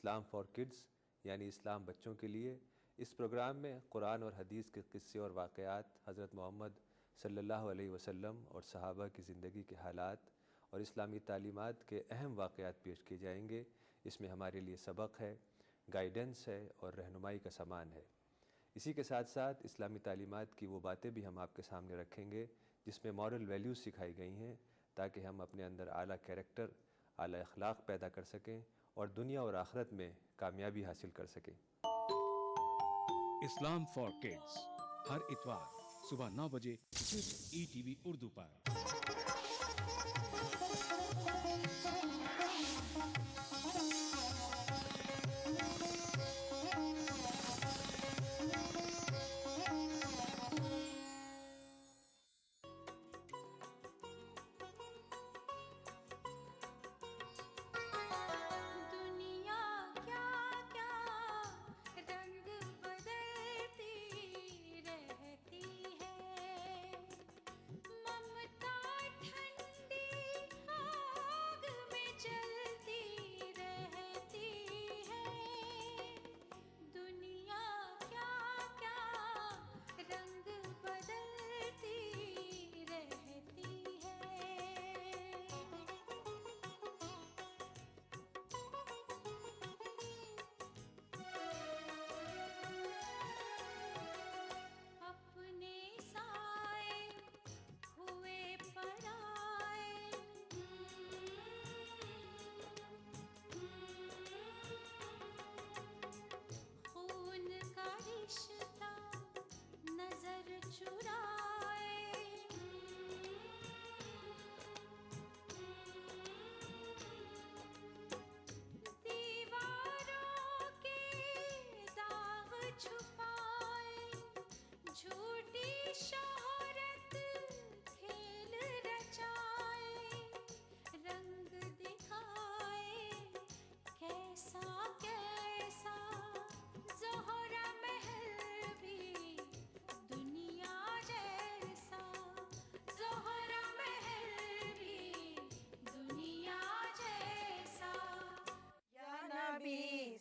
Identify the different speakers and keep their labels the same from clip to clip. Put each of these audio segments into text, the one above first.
Speaker 1: Islam for kids यानी इस्लाम बच्चों के लिए। इस प्रोग्राम में कुरान और हदीस के क़िस्से और वाक़यात, हज़रत मोहम्मद सल्लल्लाहु अलैहि वसल्लम और सहाबा की ज़िंदगी के हालात और इस्लामी तालीमात के अहम वाक़यात पेश किए जाएंगे। इसमें हमारे लिए सबक है, गाइडेंस है और रहनुमाई का सामान है। इसी के साथ साथ इस्लामी तालीमात की वो बातें भी हम आपके सामने रखेंगे जिसमें मॉरल वैल्यूज़ सिखाई गई हैं, ताकि हम अपने अंदर आला कैरेक्टर, आला अखलाक पैदा कर सकें और दुनिया और आखिरत में कामयाबी हासिल कर सकें।
Speaker 2: इस्लाम फॉर किड्स हर इतवार सुबह 9 बजे सिर्फ ETV उर्दू पर।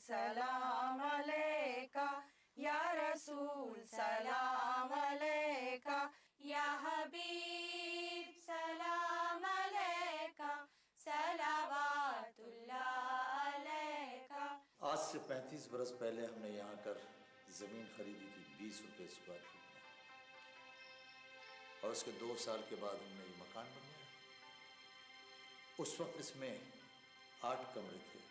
Speaker 3: सलाम अलैका या रसूल सलाम अलैका या हबीब सलाम अलैका सलावतुल्लाह अलैका।
Speaker 4: आज से 35 बरस पहले हमने यहाँ कर जमीन खरीदी थी 20 रुपए स्क्वायर फीट में, और उसके 2 साल के बाद हमने ये मकान बनवाया। उस वक्त इसमें 8 कमरे थे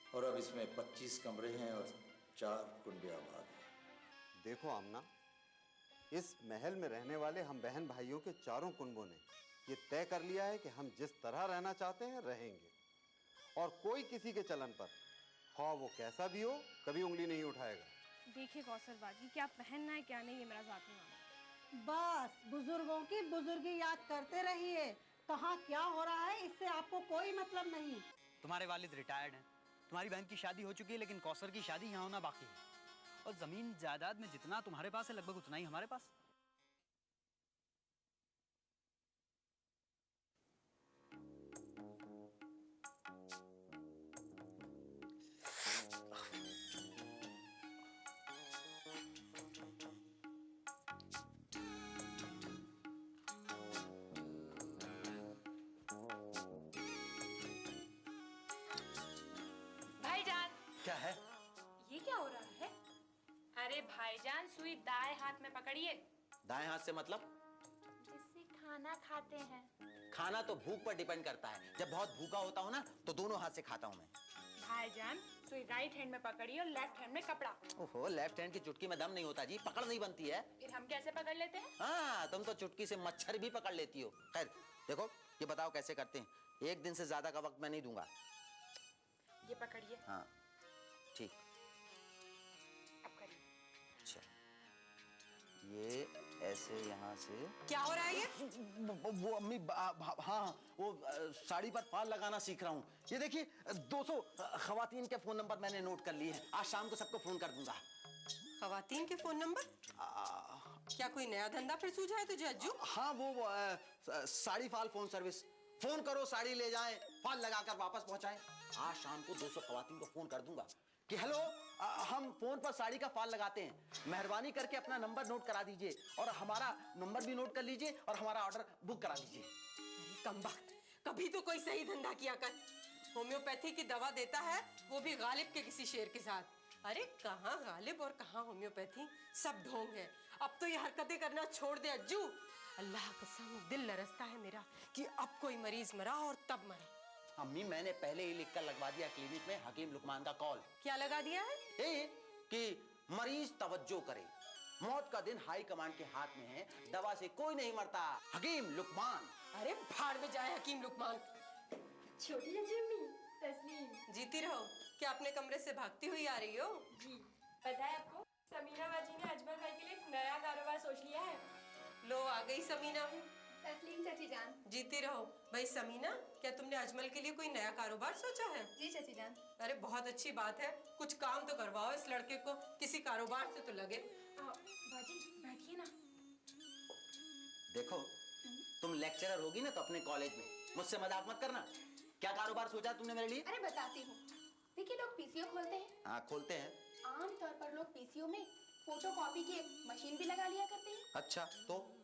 Speaker 4: और अब इसमें 25 कमरे हैं और 4 कुंबे आबाद हैं।
Speaker 5: देखो आमना, इस महल में रहने वाले हम बहन भाइयों के चारों कुंबों ने ये तय कर लिया है कि हम जिस तरह रहना चाहते हैं रहेंगे, और कोई किसी के चलन पर, हाँ वो कैसा भी हो, कभी उंगली नहीं उठाएगा।
Speaker 6: देखिए कौसर बाजी, क्या पहनना है क्या नहीं, ये मेरा ज़ाती मामला।
Speaker 7: बस बुजुर्गों की बुजुर्गी याद करते रहिए। कहाँ क्या हो रहा है इससे आपको कोई मतलब नहीं।
Speaker 8: तुम्हारे वालिद रिटायर्ड हैं, तुम्हारी बहन की शादी हो चुकी है, लेकिन कौसर की शादी यहाँ होना बाकी है। और जमीन जायदाद में जितना तुम्हारे पास है लगभग उतना ही हमारे पास। क्या है
Speaker 9: ये? क्या हो रहा है? अरे भाईजान, सुई दाएं हाथ में पकड़िए।
Speaker 8: दाएं हाथ से मतलब?
Speaker 9: जिससे खाना खाते हैं।
Speaker 8: खाना तो भूख पर डिपेंड करता है। जब बहुत भूखा होता हूँ ना तो दोनों हाथ से खाता हूँ मैं।
Speaker 9: भाईजान, सुई राइट हैंड में पकड़िए और लेफ्ट हैंड में कपड़ा।
Speaker 8: ओहो, लेफ्ट हैंड की चुटकी में दम नहीं होता जी, पकड़ नहीं बनती है।
Speaker 9: फिर हम कैसे पकड़ लेते हैं?
Speaker 8: हाँ, तुम तो चुटकी से मच्छर भी पकड़ लेती हो। खैर देखो, ये बताओ कैसे करते हैं। 1 दिन से ज्यादा का वक्त मैं नहीं दूंगा।
Speaker 9: ये पकड़िए।
Speaker 8: हाँ ठीक।
Speaker 9: अब करिए।
Speaker 8: अच्छा, ये ऐसे यहाँ से।
Speaker 3: क्या हो रहा है ये?
Speaker 8: वो अम्मी, हाँ वो साड़ी पर फाल लगाना सीख रहा हूँ। ये देखिए 200 खवातीन के फोन नंबर मैंने नोट कर लिए हैं। आज शाम को सबको फोन कर दूंगा।
Speaker 3: खवातीन के फोन नंबर? क्या कोई नया धंधा फिर सूझा है तुझे अज्जू?
Speaker 8: हाँ, वो साड़ी फाल फोन सर्विस। फोन करो, साड़ी ले जाएं, फाल लगाकर वापस पहुंचाएं। आज शाम को 200 खवातीन को फोन कर दूंगा कि हेलो, हम फोन पर साड़ी का फॉल लगाते हैं, मेहरबानी करके अपना नंबर नोट करा दीजिए और हमारा नंबर भी नोट कर लीजिए और हमारा ऑर्डर बुक करा दीजिए।
Speaker 3: अरे कम वक्त, कभी तो कोई सही धंधा किया कर। होम्योपैथी की दवा देता है, वो भी गालिब के किसी शेर के साथ। अरे कहाँ गालिब और कहाँ होम्योपैथी, सब ढोंग है। अब तो ये हरकतें करना छोड़ दे अज्जू। अल्लाह कसम दिल लरसता है मेरा कि अब कोई मरीज मरा और तब मरा।
Speaker 8: अम्मी, मैंने पहले ही लिखकर लगवा दिया क्लिनिक में हकीम लुकमान का कॉल।
Speaker 3: क्या लगा दिया है?
Speaker 8: ये कि मरीज तवज्जो करे, मौत का दिन हाई कमांड के हाथ में है, दवा से कोई नहीं मरता। हकीम लुकमान।
Speaker 3: अरे भाड़ में जाए हकीम लुकमान।
Speaker 9: छोटी जिम्मी, तस्लीम।
Speaker 3: जीती रहो। क्या अपने कमरे से भागती हुई आ रही हो?
Speaker 9: जी, पता है आपको, समीना बाजी ने अजमल भाई के लिए एक नया कारोबार सोच लिया है।
Speaker 3: लो आ गई समीना।
Speaker 6: तस्लीम चाची जान।
Speaker 3: जीती रहो। भाई समीना, क्या तुमने अजमल के लिए कोई नया कारोबार सोचा है?
Speaker 6: जी चाची जान।
Speaker 3: अरे बहुत अच्छी बात है, कुछ काम तो करवाओ इस लड़के को, किसी कारोबार से तो लगे।
Speaker 9: बाजी बैठिए ना।
Speaker 8: देखो, तुम लेक्चरर होगी ना तो अपने कॉलेज में मुझसे मजाक मत करना। क्या कारोबार सोचा तुमने मेरे लिए?
Speaker 6: अरे बताती हूँ। देखिए, लोग पीसीओ खोलते हैं।
Speaker 8: हाँ, खोलते हैं।
Speaker 6: आमतौर पर लोग पीसीओ में फोटोकॉपी की एक मशीन भी लगा लिया करते हैं।
Speaker 8: अच्छा, तो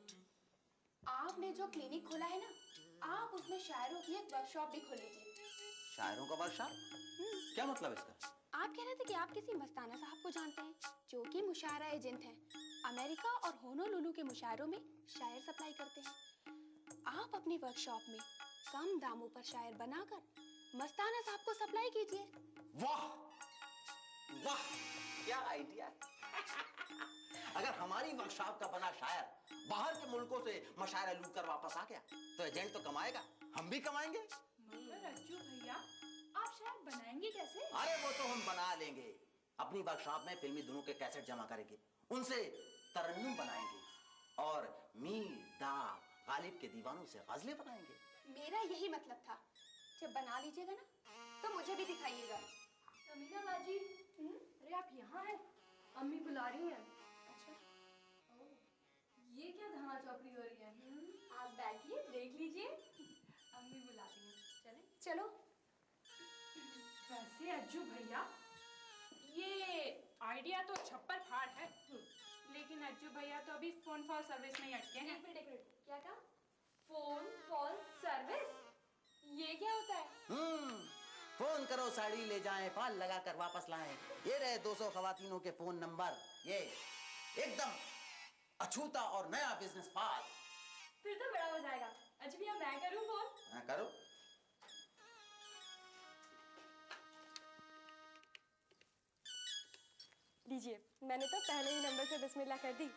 Speaker 6: आपने जो क्लिनिक खोला है ना, आप उसमें शायरों की एक वर्कशॉप भी खोल लीजिए।
Speaker 8: शायरों का वर्कशॉप? क्या मतलब इसका?
Speaker 6: आप कह रहे थे कि आप किसी मस्ताना साहब को जानते हैं, जो कि मुशायरा एजेंट हैं। अमेरिका और होनोलुलु के मुशायरों में शायर सप्लाई करते हैं। आप अपनी वर्कशॉप में कम दामों पर शायर बनाकर मस्ताना साहब को सप्लाई कीजिए।
Speaker 8: वाह वाह, क्या आइडिया है। अगर हमारी वर्कशॉप का बना शायर बाहर के मुल्कों से मशायरा लूट कर वापस आ गया तो एजेंट तो कमाएगा, हम भी कमाएंगे।
Speaker 9: मगर अज्जू भैया, आप शायर बनाएंगे कैसे?
Speaker 8: अरे वो तो हम बना लेंगे। अपनी वर्कशॉप में फिल्मी धुनों के कैसेट जमा करेंगे, उनसे तरन्नुम बनाएंगे और मीर दाग गालिब के दीवानों से गजलें बनाएंगे।
Speaker 6: मेरा यही मतलब था। जब बना लीजिएगा ना तो मुझे भी दिखाइएगा।
Speaker 9: समीना बाजी, अरे आप यहाँ हैं? अम्मी बुला रही हैं। अच्छा, ये क्या धमा चौकड़ी हो रही है? आप बैठिए, देख लीजिए, अम्मी बुलाती हैं। चलें?
Speaker 6: चलो।
Speaker 9: वैसे अज्जू भैया, ये आइडिया तो छप्पर फाड़ है, लेकिन अज्जू भैया तो अभी फोन फॉर सर्विस में ही अटके हैं।
Speaker 6: एक मिनट,
Speaker 9: क्या कहा? Phone for service? ये क्या होता है?
Speaker 8: फोन करो, साड़ी ले जाएं, फाल लगा कर वापस लाएं। ये रहे 200 खवातीनों के फोन नंबर। ये एकदम अछूता और नया बिजनेस फाल।
Speaker 9: फिर तो बड़ा हो जाएगा। अज्जू भैया, मैं करूँ फोन?
Speaker 8: हाँ, करो।
Speaker 9: लीजिए, मैंने तो पहले ही नंबर से बिस्मिल्लाह कर दी।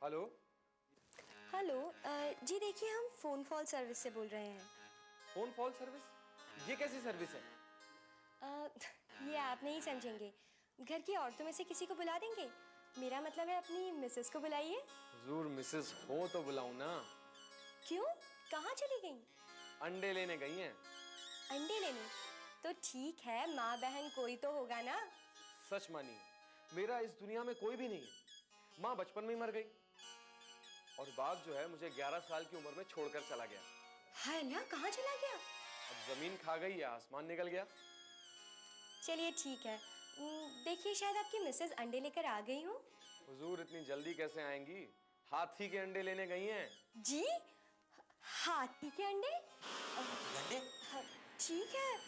Speaker 1: हेलो।
Speaker 10: हेलो, जी देखिए, हम फ़ोन फॉल सर्विस से बोल रहे हैं।
Speaker 1: Phone fall service? ये कैसी सर्विस है?
Speaker 10: ये आप नहीं समझेंगे। घर की औरतों में से किसी को बुला देंगे। मेरा मतलब है अपनी मिसेस को बुलाइए।
Speaker 1: हुजूर, मिसेस हो तो बुलाऊं ना।
Speaker 10: क्यों, कहाँ चली गई?
Speaker 1: अंडे लेने गई हैं।
Speaker 10: अंडे लेने? तो ठीक है, माँ बहन कोई तो होगा ना।
Speaker 1: सच मानिए, मेरा इस दुनिया में कोई भी नहीं है। माँ बचपन में ही मर गई और बाप जो है मुझे 11 साल की उम्र में छोड़कर चला गया।
Speaker 10: है ना, कहाँ चला गया?
Speaker 1: अब जमीन खा गई या आसमान निकल गया।
Speaker 10: चलिए ठीक है। देखिए, शायद आपकी मिसेस अंडे लेकर आ गई हो।
Speaker 1: हुजूर, इतनी जल्दी कैसे आएंगी? हाथी के अंडे लेने गई हैं।
Speaker 10: जी, हाथी के अंडे?
Speaker 8: अंडे?
Speaker 10: ठीक है,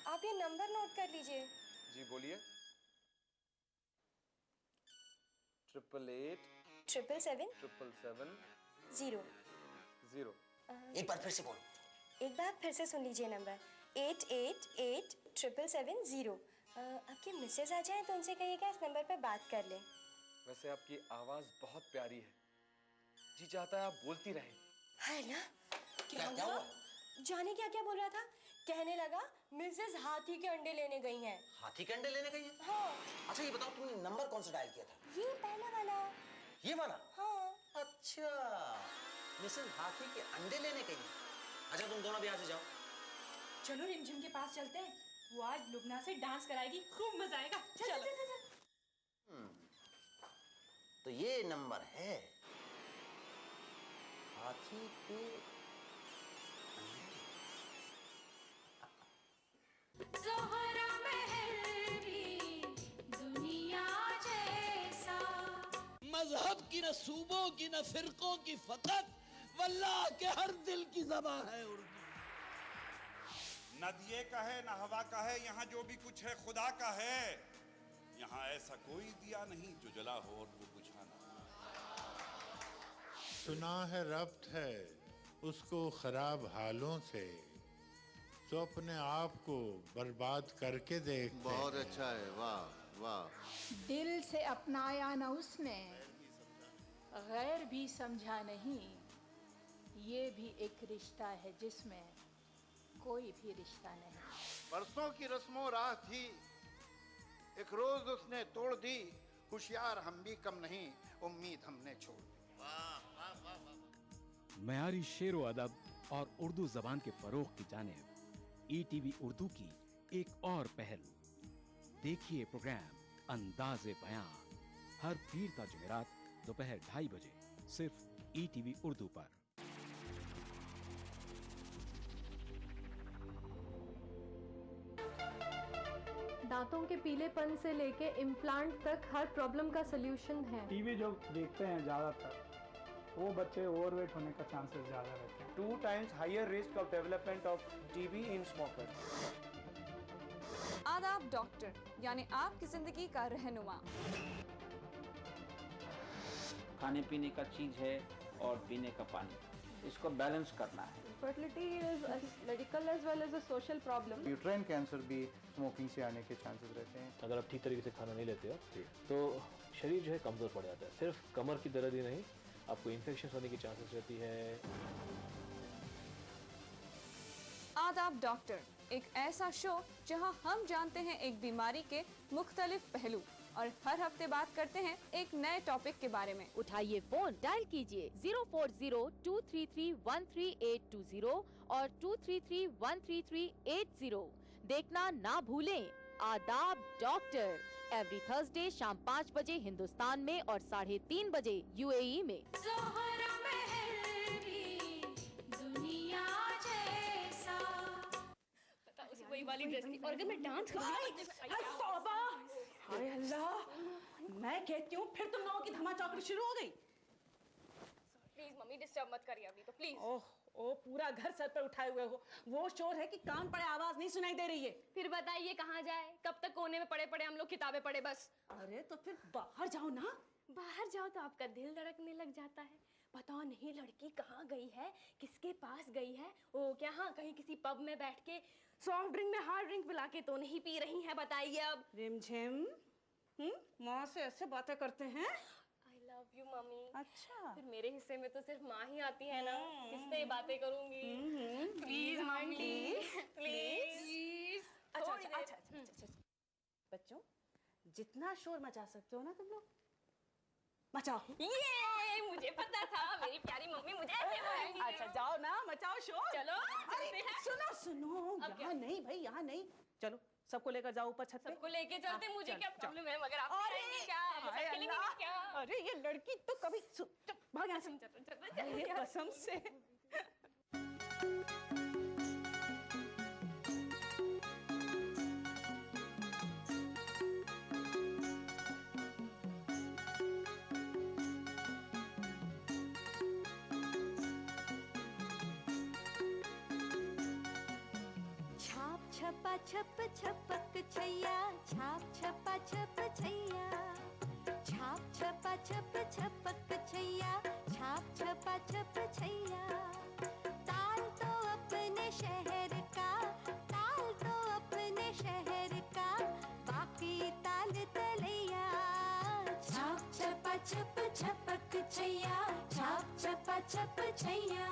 Speaker 10: आप ये नंबर नोट कर लीजिए।
Speaker 1: जी बोलिए। 888
Speaker 10: 777
Speaker 1: 777
Speaker 10: 0
Speaker 1: 0।
Speaker 8: एक बार फिर से बोलो।
Speaker 10: एक बार फिर से सुन लीजिए नंबर 888 777 0। आपकी मिसेज आ जाए तो उनसे कहिएगा इस नंबर पर बात कर लें।
Speaker 1: वैसे आपकी आवाज बहुत प्यारी है, जी चाहता है आप बोलती रहें।
Speaker 10: है ना?
Speaker 8: क्या हुआ?
Speaker 10: जाने क्या क्या बोल रहा था। कहने लगा मिसेज हाथी के अंडे लेने गई हैं।
Speaker 8: हाथी के अंडे लेने गई है?
Speaker 10: हाँ।
Speaker 8: अच्छा, ये बताओ, तुमने नंबर कौन सा डायल किया था?
Speaker 10: ये पहला वाला।
Speaker 8: ये वाला?
Speaker 10: हाँ।
Speaker 8: अच्छा, मिसेस हाथी के अंडे लेने गई है। अच्छा, तुम दोनों भी यहाँ से जाओ।
Speaker 9: चलो रिमझिम के पास चलते हैं, वो आज लुबना से डांस कराएगी, खूब मजा आएगा। चलो।
Speaker 8: तो ये नंबर है
Speaker 5: हाथी के
Speaker 9: ज़ोहरा महल भी दुनिया जैसा।
Speaker 11: मजहब की न सूबों की न फिरकों की फकत वल्लाह के हर दिल की ज़बान है उर्दू।
Speaker 12: न दिए का है न हवा का है, यहाँ जो भी कुछ है खुदा का है। यहाँ ऐसा कोई दिया नहीं जो जला हो और वो बुझा ना।
Speaker 13: सुना है रब्त है उसको खराब हालों से, तो अपने आप को बर्बाद करके देख।
Speaker 5: बहुत अच्छा है, वाह वाह।
Speaker 7: दिल से अपनाया न उसने, गैर भी समझा नहीं। ये भी एक रिश्ता है जिसमें कोई भी रिश्ता नहीं।
Speaker 14: बरसों की रस्मों राह थी, एक रोज उसने तोड़ दी। होशियार हम भी कम नहीं, उम्मीद हमने छोड़ दी।
Speaker 2: मयारी शेर व अदब और उर्दू जबान के फरोग की जानिब ईटीवी उर्दू की एक और पहल। देखिए प्रोग्राम अंदाज़े बयां हर पीर ता जुमेरात दोपहर 2:30 बजे सिर्फ ईटीवी उर्दू पर।
Speaker 9: दांतों के पीलेपन से लेके इम्प्लांट तक हर प्रॉब्लम का सलूशन है।
Speaker 15: टीवी जो देखते हैं ज़्यादातर वो बच्चे ओवरवेट होने का चांसेस ज़्यादा रहते हैं।
Speaker 16: 2 times higher risk of development of TB in smokers.
Speaker 17: आदाब डॉक्टर, यानी आपकी जिंदगी का रहनुमा।
Speaker 16: खाने पीने का चीज है और पीने का पानी, इसको बैलेंस करना है।
Speaker 9: Fertility is a medical as well as a social problem.
Speaker 16: Uterine cancer भी स्मोकिंग से आने के चांसेस रहते हैं।
Speaker 18: अगर आप ठीक तरीके से खाना नहीं लेते हो तो शरीर जो है कमज़ोर पड़ जाता है। सिर्फ कमर की दर्द ही नहीं, आपको इन्फेक्शन होने की चांसेस रहती है।
Speaker 17: आदाब डॉक्टर, एक ऐसा शो जहां हम जानते हैं एक बीमारी के मुख्तलिफ पहलू और हर हफ्ते बात करते हैं एक नए टॉपिक के बारे में।
Speaker 19: उठाइए फोन, डायल कीजिए 040-233-13820 और 233-13380। देखना ना भूलें आदाब डॉक्टर, एवरी थर्सडे शाम 5 बजे हिंदुस्तान में और 3:30 बजे यूएई में।
Speaker 9: ज़ोहरा महल भी दुनिया जैसा।
Speaker 10: पता उसी वही वाली ड्रेस थी और अगर मैं डांस करूंगी
Speaker 7: तौबा! हाय अल्लाह, मैं कहती हूँ फिर तुम लोगों की धमा चौकड़ी शुरू हो गई।
Speaker 10: प्लीज मम्मी डिस्टर्ब मत करिए अभी तो प्लीज।
Speaker 7: ओह ओ, पूरा घर सर पर उठाए हुए हो। वो शोर है कि कान पड़े आवाज नहीं सुनाई दे रही है।
Speaker 10: फिर बताइए कहाँ जाए, कब तक कोने में पड़े पड़े हम लोग किताबें पढ़े बस।
Speaker 7: अरे तो फिर बाहर जाओ ना।
Speaker 10: बाहर जाओ तो आपका दिल धड़कने लग जाता है। पता नहीं लड़की कहाँ गई है, किसके पास गई है। ओ क्या, हाँ कहीं किसी पब में बैठ के सॉफ्ट ड्रिंक में हार्ड ड्रिंक पिला के तो नहीं पी रही है। बताइए अब।
Speaker 7: रिमझिम माँ से ऐसे बातें करते हैं।
Speaker 10: I love you mummy.
Speaker 7: अच्छा,
Speaker 10: फिर मेरे हिस्से में तो सिर्फ माँ ही आती है ना, किससे बातें करूंगी। Please mummy please.
Speaker 7: अच्छा, बच्चों जितना शोर मचा सकते हो ना तुम लोग मचाओ।
Speaker 10: ये मुझे पता था, मेरी प्यारी मम्मी मुझे ऐसे बोलेंगी।
Speaker 7: अच्छा जाओ ना, मचाओ शोर।
Speaker 10: चलो
Speaker 7: अरे सुनो यहाँ नहीं भाई, यहाँ नहीं। चलो सबको लेकर जाओ ऊपर छत पे।
Speaker 10: सबको लेके चलते, मुझे क्या प्रॉब्लम है, मगर आप करेंगे क्या, हम सब खेलेंगे क्या।
Speaker 7: अरे ये लड़की तो कभी भाग यहाँ से। कसम से।
Speaker 9: छपा छप छपक छैया, छाप छपा छप छैया। छाप छपा छप छपक छैया, छाप छपा छप छैया। ताल तो अपने शहर का, ताल तो अपने शहर का, बाकी ताल तलैया। छाप छपा छप छपक छैया, छाप छपा छप छैया।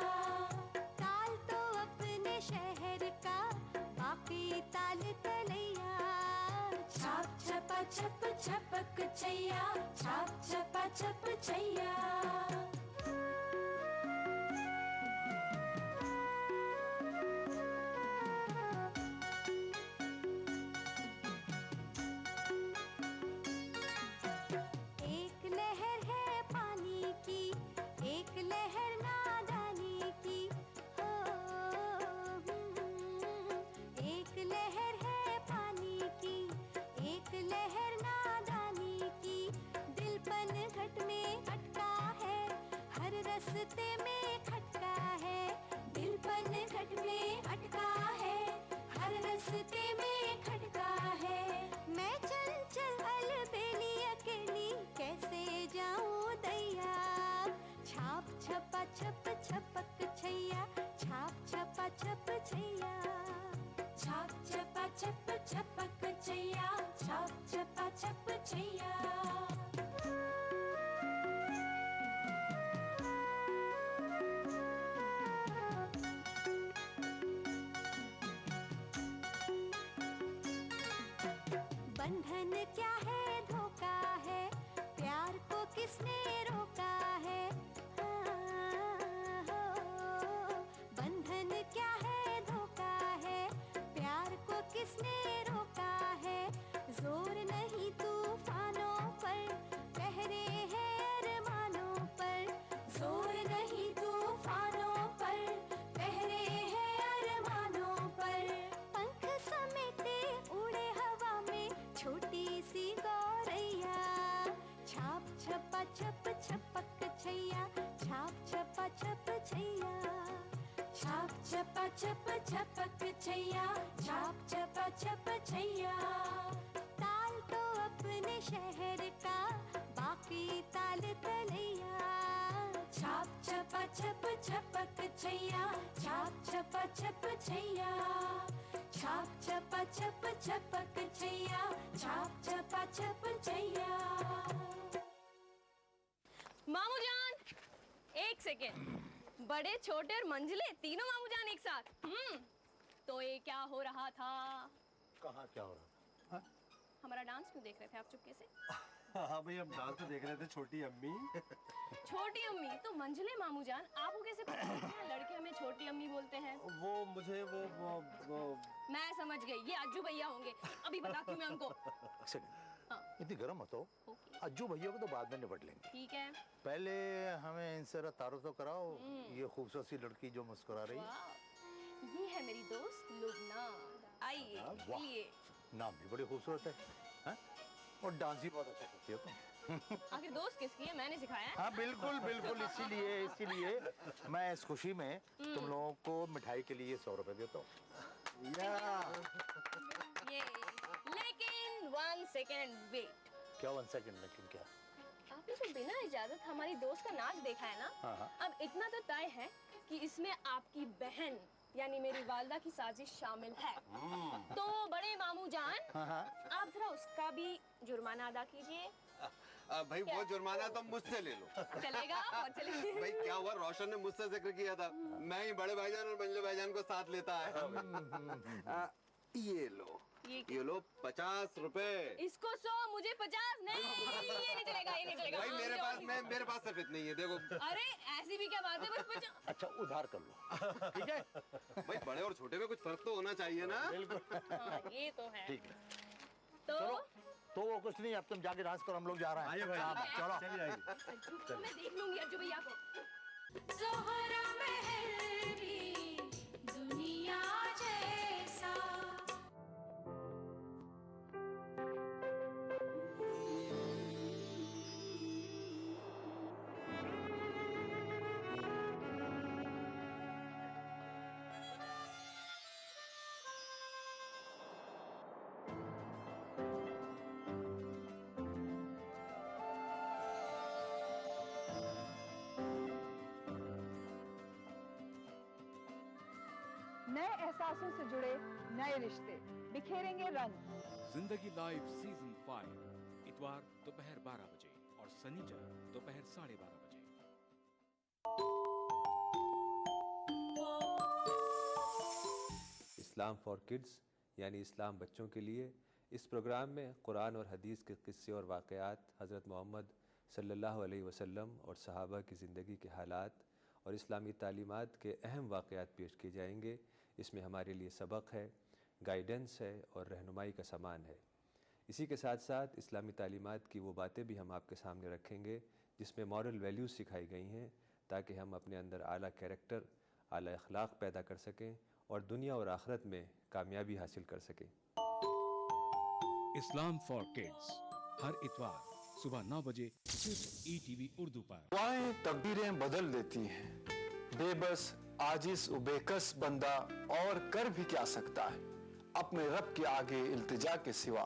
Speaker 9: ताल तो अपने शहर का, बाकी ताल तलैया। छाप छपा छप छपक छैया, छाप छपा छप छैया। एक लहर है पानी की, एक लहर नादानी
Speaker 20: रास्ते में खटका है, दिल पन घट में अटका है, हर रास्ते में खटका है। मैं चंचल अलबेली अकेली कैसे जाऊं दैया, छाप छपा छप छपक छैया, छाप छपा छप छैया, छाप छपा छप छपक छैया, छाप छपा छप छैया। बंधन क्या है धोखा है, प्यार को किसने रोका है, बंधन क्या है धोखा है, प्यार को किसने रोका है। जोर नहीं तूफानों पर, पहरे हैं अरमानों पर, जोर नहीं तूफानों पर, पहरे हैं अरमानों पर। पंख समेटे उड़े हवा में छोटी सी गौरैया, छाप छपा छप छपक छैया, छाप छपा छप छैया, छाप छपा छप छपक छैया, छाप छपा छप छैया। ताल तो अपने शहर का, बाकी ताल तलैया, छाप छपा छप छपक छैया, छाप छपा छप छैया, छाप छपा छप छपक छैया, छाप छपा छप छैया।
Speaker 10: मामू जान, एक सेकेंड। बड़े छोटे और मंझले तीनों मामू जान एक साथ। तो ये क्या हो रहा था?
Speaker 21: कहाँ क्या हो रहा था?
Speaker 10: हमारा डांस क्यों देख रहे थे आप चुपके से?
Speaker 21: हाँ भाई, हम डांस तो देख रहे थे। छोटी अम्मी
Speaker 10: छोटी अम्मी तो मंझले मामू जान, आपको कैसे पता है कि लड़के हमें छोटी अम्मी बोलते हैं?
Speaker 21: वो मुझे वो
Speaker 10: मैं समझ गई, ये अज्जू भैया होंगे। अभी बताती हूँ मैं उनको।
Speaker 21: हाँ। इतनी गर्म मत हो। अज्जू भैया को तो बाद में निपट लेंगे।
Speaker 10: ठीक है।
Speaker 21: पहले हमें इनसे तारुफ तो कराओ। ये खूबसूरत सी लड़की जो मुस्कुरा रही है,
Speaker 10: ये है मेरी दोस्त लुबना। आइए मिलिए।
Speaker 21: नाम भी बड़ी खूबसूरत है, हाँ? और डांस भी बहुत अच्छा करती हो तुम।
Speaker 10: आखिर दोस्त किसकी है? मैंने सिखाया है।
Speaker 21: हाँ बिल्कुल बिल्कुल, इसीलिए मैं इस खुशी में तुम लोगों को मिठाई के लिए 100 रुपए देता हूँ।
Speaker 10: ये लेकिन 1 सेकेंड वेट।
Speaker 21: क्या 1 सेकेंड? लेकिन क्या?
Speaker 10: आपने जो बिना इजाजत हमारी दोस्त का नाच देखा है ना,
Speaker 21: हाँ।
Speaker 10: अब इतना तो तय है कि इसमें आपकी बहन यानी मेरी वालदा की साजिश शामिल है। तो बड़े मामू जान,
Speaker 21: हाँ।
Speaker 10: आप जरा उसका भी जुर्माना अदा कीजिए।
Speaker 22: भाई वो जुर्माना तो मुझसे ले लो।
Speaker 10: चलेगा? और चलेगा।
Speaker 22: भाई क्या हुआ, रोशन ने मुझसे जिक्र किया था, मैं ही बड़े भाईजान और मंजले भाईजान को साथ लेता है। ये लो, ये लो 50 रुपए।
Speaker 10: इसको 100, मुझे 50। नहीं, ये नहीं चलेगा, ये नहीं चलेगा।
Speaker 22: भाई मेरे पास सिर्फ इतनी है, देखो।
Speaker 10: अरे ऐसी भी क्या बात है, बस 50।
Speaker 21: अच्छा उधार कर लो, ठीक है?
Speaker 22: भाई बड़े और छोटे में कुछ फर्क तो होना चाहिए ना।
Speaker 10: हाँ, ये तो है।
Speaker 21: ठीक है।
Speaker 10: तो
Speaker 21: तो वो कुछ नहीं, अब तुम जाके डांस करो, हम लोग जा रहे हैं। आइए भाई, चलो
Speaker 10: चलिए आइए। मैं देख लूंगी अज्जू भैया को।
Speaker 20: ज़ोहरा महल भी दुनिया जैसा,
Speaker 23: नए एहसासों से जुड़े नए रिश्ते बिखेरेंगे रंग।
Speaker 2: जिंदगी लाइव सीजन 5 इतवार दोपहर 12 बजे और शनिचर दोपहर 12:30 बजे।
Speaker 1: इस्लाम फॉर किड्स यानी इस्लाम बच्चों के लिए, इस प्रोग्राम में कुरान और हदीस के किस्से और वाक़यात, हज़रत मोहम्मद सल्लल्लाहु अलैहि वसल्लम और सहाबा की ज़िंदगी के हालात और इस्लामी तालीमात के अहम वाक़यात पेश किए जाएंगे। इसमें हमारे लिए सबक है, गाइडेंस है और रहनुमाई का सामान है। इसी के साथ साथ इस्लामी तालीमात की वो बातें भी हम आपके सामने रखेंगे जिसमें मॉरल वैल्यूज़ सिखाई गई हैं, ताकि हम अपने अंदर आला कैरेक्टर, आला अखलाक पैदा कर सकें और दुनिया और आखिरत में कामयाबी हासिल कर सकें।
Speaker 2: इस्लाम फॉर किड्स हर इतवार सुबह 9 बजे सिर्फ ETV उर्दू पर।
Speaker 3: दुआएं तकदीरें बदल देती हैं। बेबस आजिज उबेकस बंदा और कर भी क्या सकता है अपने रब के आगे इल्तिजा के सिवा।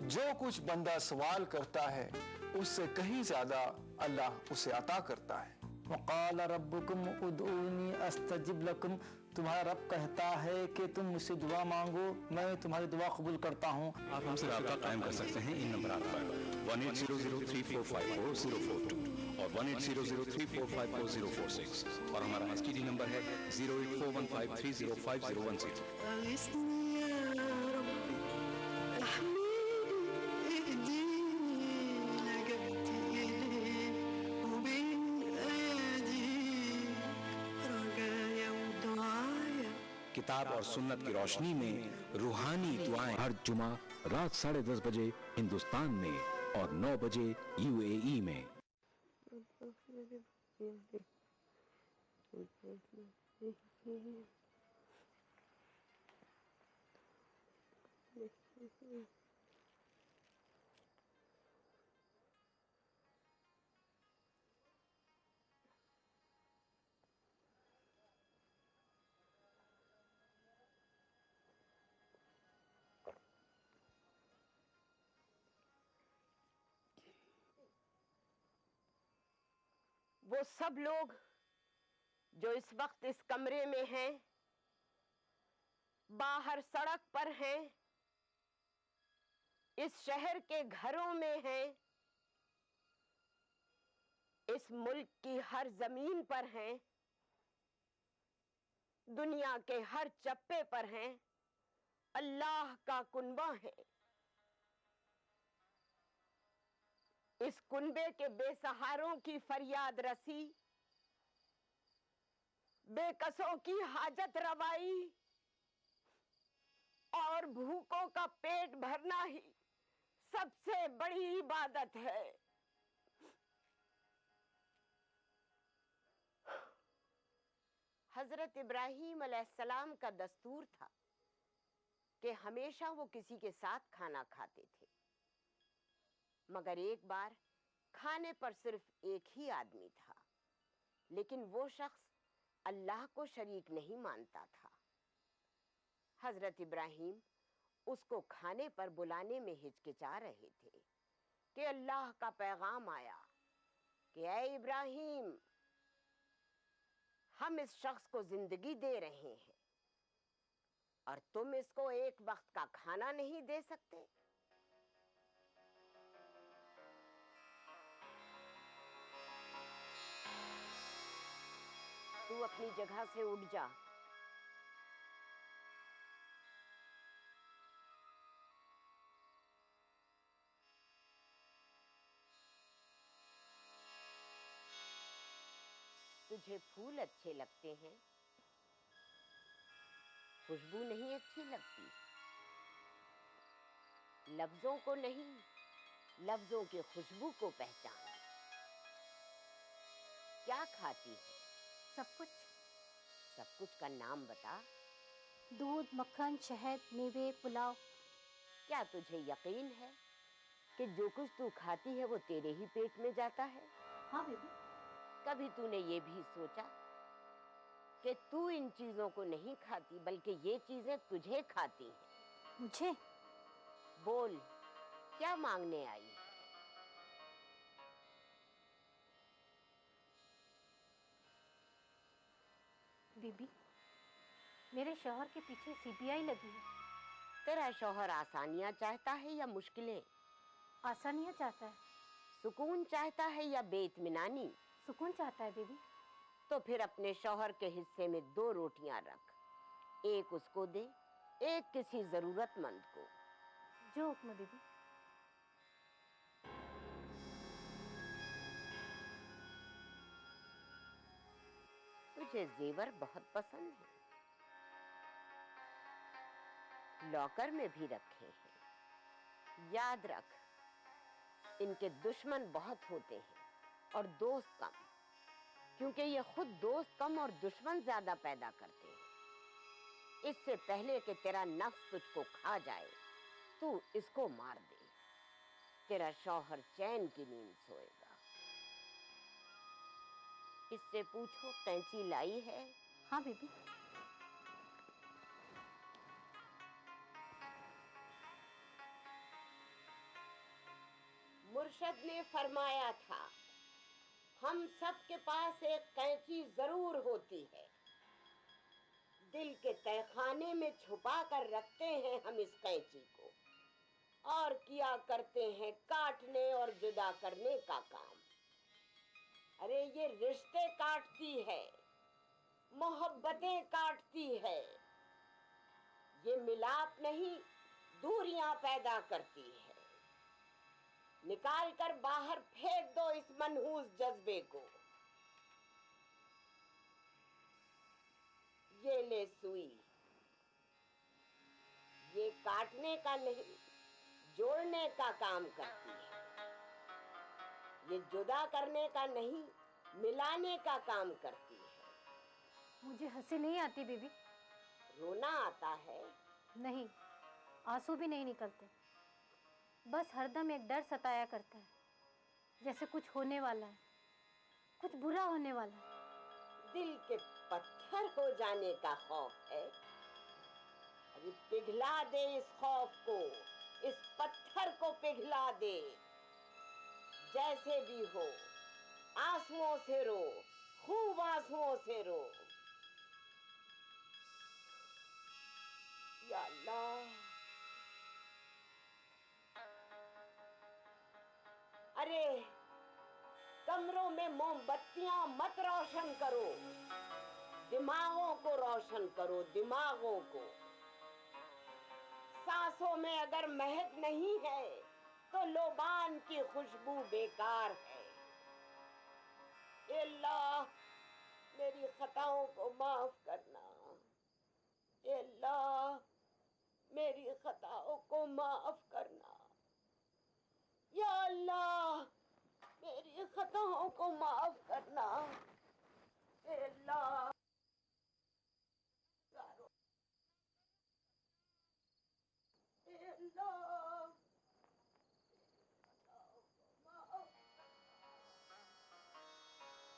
Speaker 3: जो कुछ बंदा सवाल करता है उससे कहीं ज्यादा अल्लाह उसे अता करता है।
Speaker 4: वक़ाल रब्बुकुम उदऊनी अस्तजिब लकुम, तुम्हारा रब कहता है कि तुम मुझसे दुआ मांगो, मैं तुम्हारी दुआ कबूल करता हूँ।
Speaker 2: आप हमसे राब्ता कायम कर सकते हैं इन नंबरात पर 180034544042 और 180034544046 और हमारा STD नंबर है 08415305010। किताब और सुन्नत की रोशनी में रूहानी दुआएं हर जुमा रात 10:30 बजे हिंदुस्तान में और 9 बजे UAE में।
Speaker 6: वो सब लोग जो इस वक्त इस कमरे में हैं, बाहर सड़क पर हैं, इस शहर के घरों में हैं, इस मुल्क की हर जमीन पर हैं, दुनिया के हर चप्पे पर हैं, अल्लाह का कुनबा है। इस कुनबे के बेसहारों की फरियाद रसी, बेकसों की हाजत रवाई और भूखों का पेट भरना ही सबसे बड़ी इबादत है। हजरत इब्राहीम अलैहिस्सलाम का दस्तूर था कि हमेशा वो किसी के साथ खाना खाते थे, मगर एक बार खाने पर सिर्फ एक ही आदमी था, लेकिन वो शख्स अल्लाह को शरीक नहीं मानता था। हजरत इब्राहीम उसको खाने पर बुलाने में हिचकिचा रहे थे कि अल्लाह का पैगाम आया कि ऐ इब्राहीम, हम इस शख्स को जिंदगी दे रहे हैं और तुम इसको एक वक्त का खाना नहीं दे सकते। तू अपनी जगह से उठ जा। तुझे फूल अच्छे लगते हैं, खुशबू नहीं अच्छी लगती। लफ्जों को नहीं, लफ्जों की खुशबू को पहचान। क्या खाती है?
Speaker 24: सब कुछ।
Speaker 6: सब कुछ का नाम बता।
Speaker 24: दूध, मक्खन, शहद, मेवे, पुलाव।
Speaker 6: क्या तुझे यकीन है कि जो कुछ तू खाती है वो तेरे ही पेट में जाता है?
Speaker 24: हाँ बेबी।
Speaker 6: कभी तूने ये भी सोचा कि तू इन चीजों को नहीं खाती बल्कि ये चीजें तुझे खाती हैं?
Speaker 24: मुझे?
Speaker 6: बोल, क्या मांगने आई है?
Speaker 24: बीबी, मेरे शौहर के पीछे CBI लगी है।
Speaker 6: तेरा शौहर आसानियां चाहता है या मुश्किलें?
Speaker 24: आसानियां चाहता है।
Speaker 6: सुकून चाहता है या बेइत्मीनानी?
Speaker 24: सुकून चाहता है बेबी।
Speaker 6: तो फिर अपने शौहर के हिस्से में 2 रोटियां रख, एक उसको दे, एक किसी जरूरतमंद को।
Speaker 24: जो हुक्म बीबी।
Speaker 6: तुझे जेवर बहुत पसंद है, लॉकर में भी रखे हैं। याद रख, इनके दुश्मन बहुत होते हैं और दोस्त कम, क्योंकि ये खुद दोस्त कम और दुश्मन ज्यादा पैदा करते हैं। इससे पहले कि तेरा नफ्स तुझको खा जाए, तू इसको मार दे। तेरा शौहर चैन की नींद सोएगा। इससे पूछो कैंची लाई है?
Speaker 24: हाँ बीबी।
Speaker 6: मुर्शद ने फरमाया था, हम सब के पास एक कैंची जरूर होती है। दिल के तहखाने में छुपा कर रखते हैं हम इस कैंची को, और किया करते हैं काटने और जुदा करने का काम। अरे ये रिश्ते काटती है, मोहब्बतें काटती है। ये मिलाप नहीं, दूरियां पैदा करती है। निकाल कर बाहर फेंक दो इस मनहूस जज्बे को। ये ले सुई, ये काटने का नहीं, जोड़ने का काम करती है। ये जुदा करने का नहीं, मिलाने का काम करती है।
Speaker 24: मुझे हंसी नहीं आती बीबी।
Speaker 6: रोना आता है?
Speaker 24: नहीं, आंसू भी नहीं निकलते। बस हरदम एक डर सताया करता है, जैसे कुछ होने वाला है, कुछ बुरा होने वाला है।
Speaker 6: दिल के पत्थर हो जाने का खौफ है। अभी पिघला दे इस खौफ को, इस पत्थर को पिघला दे। जैसे भी हो, आंसुओं से रो, खूब आंसुओं से रो। या अल्लाह। अरे कमरों में मोमबत्तियां मत रोशन करो, दिमागों को रोशन करो, दिमागों को। सांसों में अगर महक नहीं है तो लोबान की खुशबू बेकार है। ए अल्लाह, मेरी खताओं को माफ करना। ए अल्लाह, मेरी खताओं को माफ करना। या अल्लाह, मेरी खताओं को माफ करना। ए अल्लाह। ए अल्लाह,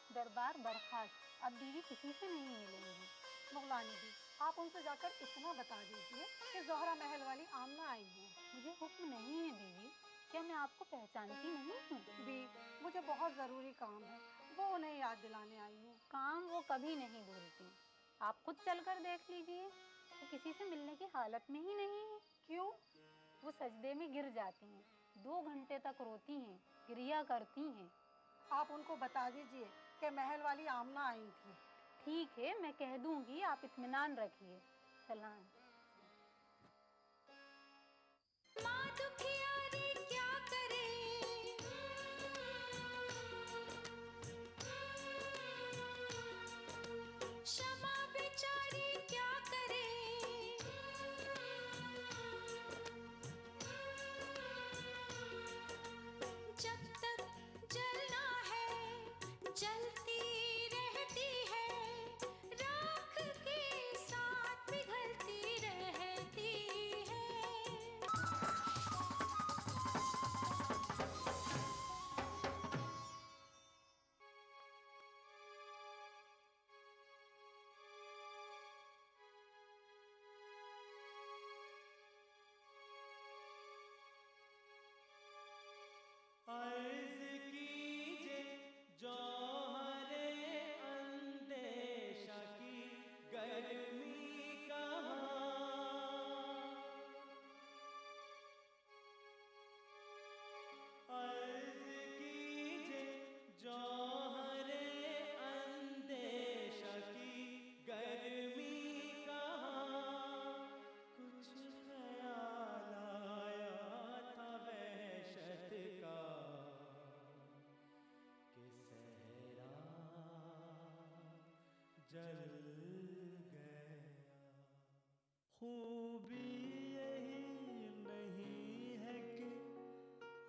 Speaker 24: दरबार बर्खास्त, अब बीवी किसी से नहीं मिलेंगी।
Speaker 23: मुगलानी जी, आप उनसे जाकर इतना बता दीजिए कि जोहरा महल वाली आमना आई है।
Speaker 24: मुझे हुक्म नहीं है बीवी, क्या मैं आपको पहचानती नहीं हूँ?
Speaker 23: भी मुझे बहुत ज़रूरी काम है, वो उन्हें याद दिलाने आई हूँ।
Speaker 24: काम वो कभी नहीं भूलती, आप खुद चलकर देख लीजिए। वो किसी से मिलने की हालत में ही नहीं है।
Speaker 23: क्यों?
Speaker 24: वो सजदे में गिर जाती हैं, 2 घंटे तक रोती हैं, क्रिया करती हैं।
Speaker 23: आप उनको बता दीजिए कि महल वाली आमना आई थी।
Speaker 24: ठीक है, मैं कह दूंगी, आप इत्मीनान रखिए। सलाम।